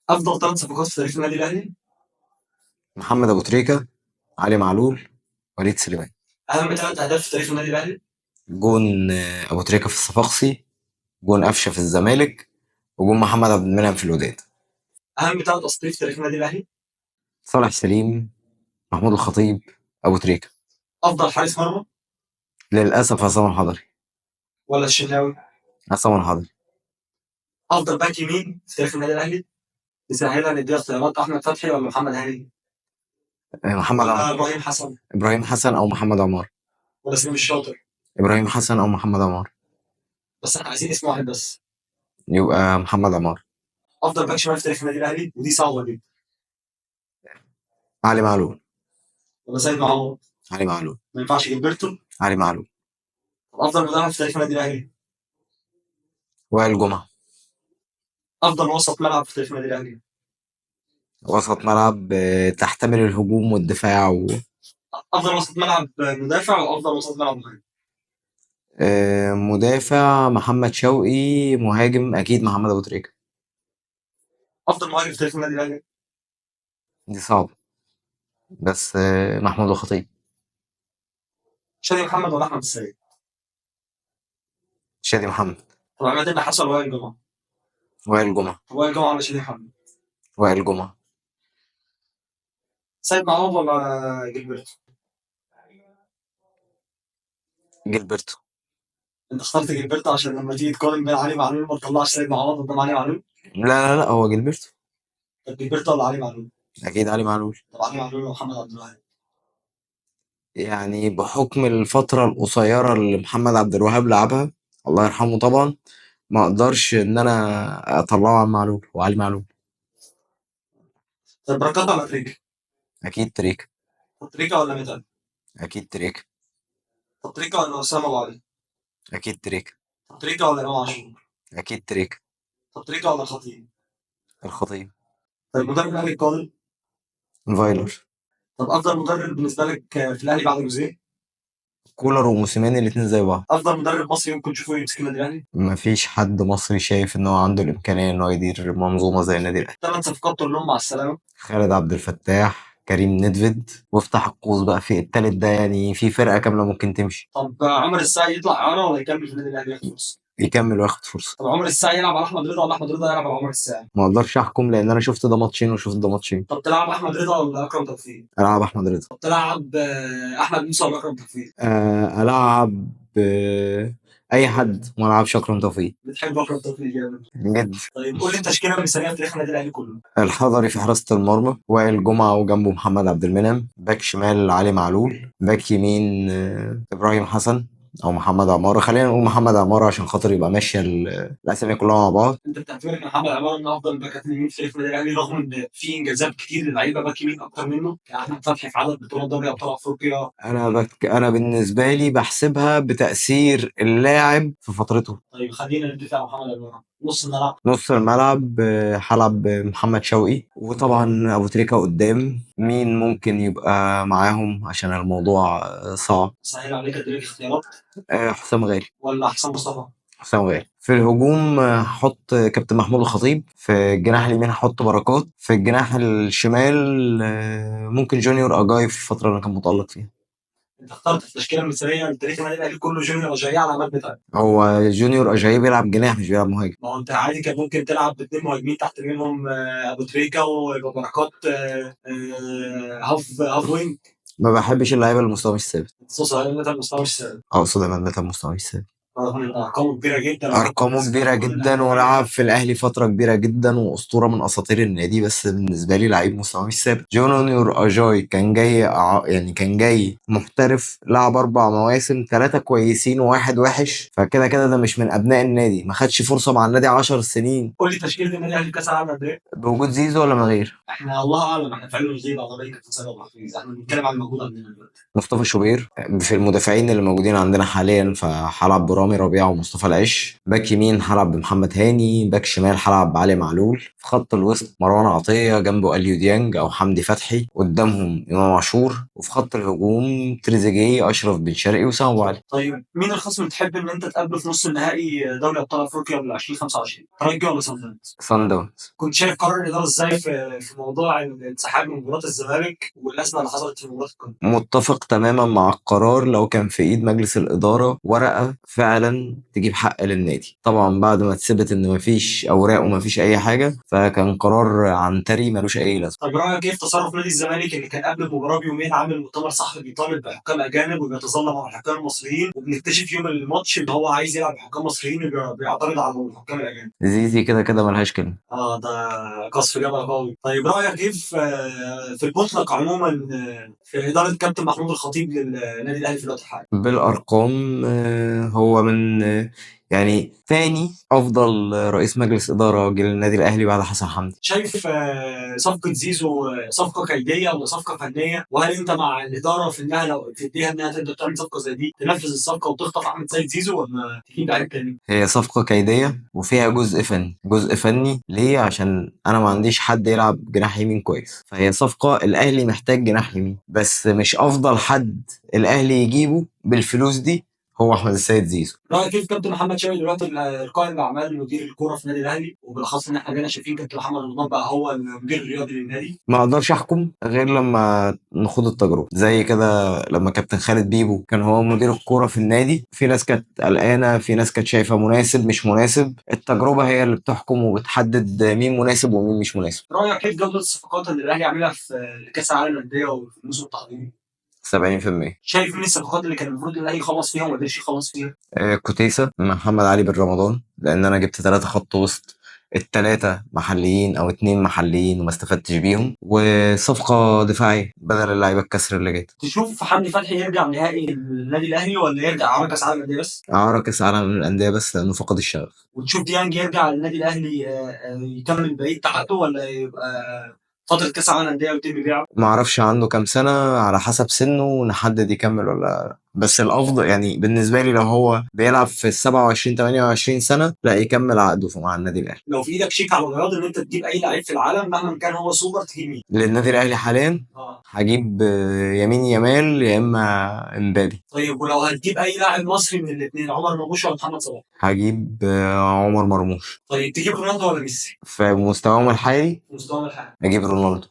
افضل ثلاث صفقات في تاريخ النادي الاهلي. محمد ابو تريكة، علي معلول، وليد سليمان. اهم ثلاث اهداف في تاريخ النادي الاهلي. جون ابو تريكة في الصفاقسي، جون قفشه في الزمالك، وجون محمد عبد المنعم في الوداد. اهم ثلاث اساطير في تاريخ النادي الاهلي. صالح سليم، محمود الخطيب، ابو تريكة. افضل حارس مرمى. للاسف عصام الحضري. ولا الشناوي. عصام الحضري. افضل باك يمين في تاريخ النادي الاهلي. نسهلها نديها اختيارات: احمد فتحي ولا محمد هاني محمد ولا عمار. ابراهيم حسن ابراهيم حسن او محمد عمار. ولا سليم الشاطر. ابراهيم حسن او محمد عمار. بس احنا عايزين اسم واحد بس. يبقى محمد عمار. افضل باك شمال في تاريخ النادي الاهلي، ودي صعبه جدا. علي معلول. ولا سيد معوض. علي معلول. ما ينفعش جilberto. علي معلول. طب افضل مدرب في تاريخ النادي الاهلي. وائل جمعة. افضل وسط ملعب في تاريخ النادي الاهلي. وسط ملعب تحتمل الهجوم والدفاع افضل وسط ملعب مدافع وافضل وسط ملعب مهاجم. مدافع محمد شوقي، مهاجم اكيد محمد ابو تريكة. افضل مهاجم في تاريخ النادي الاهلي. دي صعبة، بس محمود الخطيب. شادي محمد ولا احمد السيد. شادي محمد. طب عماد النحاس ولا وائل جمعه. وائل جمعة. طب وائل جمعه ولا شادي محمد. وائل جمعة. سيد معوض ولا جilberto. جilberto. انت اخترت جilberto عشان لما تيجي تقارن بين علي معلول ما تطلعش سيد معوض قدام علي معلول. لا هو جilberto. طب جilberto ولا علي معلول. اكيد علي معلول. طب علي معلول ومحمد عبد الوهاب. يعني بحكم الفترة القصيرة اللي محمد عبد الوهاب لعبها، الله يرحمه طبعا، ما اقدرش ان انا اطلعه عن معلول وعلي معلول. طب بركات ولا تريكه. اكيد تريكة. طب تريكه ولا ميتال. اكيد تريكة. طب تريكه ولا اسامه ابو علي. اكيد تريكة. طب تريكه ولا امام عاشور. اكيد تريكة. طب تريكه ولا خطيب. الخطيب. طيب مدرب الاهلي القادم. فايلر. طب افضل مدرب بالنسبه لك في الاهلي بعد جوزيه. كولر وموسيماني الاتنين زي بعض. افضل مدرب مصري ممكن تشوفه يمسك النادي الاهلي. مفيش حد مصري شايف ان هو عنده الامكانية ان هو يدير منظومة زي النادي الاهلي. ثلاث صفقات تقول لهم مع السلامه. خالد عبد الفتاح، كريم ندفد، وافتح القوس بقى في التالت ده، يعني في فرقة كاملة ممكن تمشي. طب عمر الساعي يطلع اعاره ولا يكمل في النادي الاهلي ياخد فرصه. يكمل وياخد فرصة. طب عمر الساعي يلعب على احمد رضا ولا احمد رضا يلعب على عمر الساعي. ما اقدرش احكم لان انا شفت ده ماتشين وشفت ده ماتشين. طب تلعب احمد رضا ولا اكرم توفيق. العب احمد رضا. طب تلعب احمد موسى ولا اكرم توفيق. العب اي حد، ما العبش اكرم توفيق. بتحب اكرم توفيق جامد. بجد. طيب قول لي التشكيله المثاليه في تاريخ النادي الاهلي كله. الحضري في حراسة المرمى، وائل جمعة وجنبه محمد عبد المنعم، باك شمال علي معلول، باك يمين ابراهيم حسن او محمد عمارة. خلينا نقول محمد عمارة عشان خاطر يبقى ماشية الاسامي كلها مع بعض. انت بتعتبر ان محمد عمار من افضل باكات اليمين في تاريخ النادي الاهلي رغم ان في انجازات كتير للعيبه باك يمين اكتر منه، يعني احمد فتحي في عدد بطولات دوري ابطال افريقيا. انا بالنسبة لي بحسبها بتأثير اللاعب في فترته. طيب خلينا نتفق على محمد عمار نص الملعب. نص الملعب هلعب محمد شوقي، وطبعا ابو تريكة قدام. مين ممكن يبقى معاهم عشان الموضوع صعب؟ سهل عليك اديلك اختيارات. حسام غالي. ولا حسام مصطفى. حسام غالي. في الهجوم هحط كابتن محمود الخطيب، في الجناح اليمين هحط بركات، في الجناح الشمال ممكن جونيور اجاي في الفترة اللي كان متألق فيها. انت اخترت التشكيله المثاليه لتاريخ النادي الاهلي كله جونيور وجاي على عماد متعب. هو جونيور اجاي بيلعب جناح مش بيلعب مهاجم. ما هو انت عادي كان ممكن تلعب باثنين مهاجمين تحت منهم ابو تريكه ويبقى بركات هاف وينج. ما بحبش اللعيبة اللي مستواه مش ثابت. صوص على متعب مستوى مش ثابت. اقصد عماد متعب مستواه مش ثابت. رغم ان ارقامه كبيره جدا ارقامه كبيره جدا ولعب في الاهلي فتره كبيره جدا واسطوره من اساطير النادي، بس بالنسبه لي لعيب مستواه مش ثابت. جونيور اجاي كان جاي يعني كان جاي محترف، لعب 4 مواسم، 3 كويسين وواحد وحش، فكده كده ده مش من ابناء النادي، ما خدش فرصه مع النادي 10 سنين. قول لي تشكيله النادي الاهلي في كاس العالم قد ايه؟ بوجود زيزو ولا من غير؟ احنا الله اعلم احنا فعلا زي بعض ذلك التسلل والتحفيز، احنا بنتكلم عن الموجود عندنا دلوقتي. مصطفى شوبير. في المدافعين اللي موجودين عندنا حاليا فهلعب رامي ربيعة ومصطفى العش. باك يمين هلعب بمحمد هاني. باك شمال هلعب بعلي معلول. في خط الوسط مروان عطية، جنبه اليو ديانج او حمدي فتحي، قدامهم امام عاشور. وفي خط الهجوم تريزيجيه، اشرف بن شرقي، وسام ابو علي. طيب مين الخصم اللي تحب ان انت تقابله في نص النهائي دوري ابطال افريقيا ل 2025؟ ترجي ولا صن داونز؟ صن داونز. كنت شايف قرار الاداره ازاي في موضوع الانسحاب من مباراه الزمالك والازمه اللي حصلت في مباراه القمه؟ متفق تماما مع القرار لو كان في ايد مجلس الاداره ورقه فعلا تجيب حق للنادي. طبعا بعد ما تثبت ان مفيش اوراق ومفيش اي حاجه، فكان قرار عنتري ملوش اي لازمه. طيب رايك ايه في تصرف نادي الزمالك اللي كان قبل المباراه بيومين عامل مؤتمر صحفي بيطالب بحكام اجانب وبيتظلم على الحكام المصريين، وبنكتشف يوم الماتش ان هو عايز يلعب بحكام مصريين وبيعترض على الحكام الاجانب؟ زيزي كده كده ملهاش كلمه. اه ده قصف جبل قوي. طيب رايك ايه في المطلق عموما في اداره كابتن محمود الخطيب للنادي الاهلي في الوقت الحالي؟ بالارقام هو من يعني تاني افضل رئيس مجلس اداره جه للنادي الاهلي بعد حسن حمدي. شايف صفقه زيزو صفقه كيديه ولا صفقه فنيه؟ وهل انت مع الاداره في انها لو تديها انها تقدر تعمل صفقه زي دي تنفذ الصفقه وتخطف احمد سيد زيزو، ولا تجيب لعيب تاني؟ هي صفقة كيدية وفيها جزء فني. جزء فني ليه؟ عشان أنا ما عنديش حد يلعب جناح يمين كويس، فهي صفقة الأهلي محتاج جناح يمين، بس مش أفضل حد الأهلي يجيبه بالفلوس دي هو أحمد السيد زيزو. رايك كيف كابتن محمد شوقي دلوقتي القائم باعمال مدير الكوره في النادي الاهلي، وبالاخص ان احنا بقينا شايفين كابتن محمد رمضان بقى هو المدير الرياضي للنادي؟ ما اقدرش احكم غير لما نخوض التجربه، زي كده لما كابتن خالد بيبو كان هو مدير الكوره في النادي، في ناس كانت قلقانه، في ناس كانت شايفه مناسب مش مناسب. التجربه هي اللي بتحكم وبتحدد مين مناسب ومين مش مناسب. رايك كيف جوده الصفقات اللي الاهلي عاملها في كاس العالم للانديه وفي الموسم التحضيري؟ 70%. شايف مين الصفقات اللي كان المفروض الاهلي يخلص فيها وما قدرش يخلص فيها؟ كوتيسا، محمد علي بن رمضان، لان انا جبت 3 خط وسط، التلاتة محليين او 2 محليين وما استفدتش بيهم، وصفقة دفاعية بدل اللعيبة الكسر اللي جت. تشوف حمدي فتحي يرجع نهائي النادي الاهلي ولا يرجع على كاس العالم للانديه بس؟ اعاره كاس عالم للانديه بس لانه فقد الشغف. وتشوف ديانج يرجع للنادي الاهلي يكمل بقيه تعاقده، ولا يبقى فتره كاس العالم للانديه ويتم بيعه؟ ما اعرفش عنده كام سنة، على حسب سنه نحدد يكمل ولا لا. بس الافضل يعني بالنسبة لي لو هو بيلعب في ال 27 28 سنة، لا يكمل عقده مع النادي الاهلي. لو في ايدك شيك على الرياض ان انت تجيب اي لعيب في العالم مهما كان هو سوبر، تجيب مين؟ للنادي الاهلي حاليا هجيب يمين يامال يا اما امبابي. طيب ولو هتجيب اي لاعب مصري من الاثنين، عمر مرموش ولا محمد صلاح؟ هجيب عمر مرموش. طيب تجيب رونالدو ولا ميسي؟ في مستواهم الحالي في مستوى الحالي. اجيب رونالدو.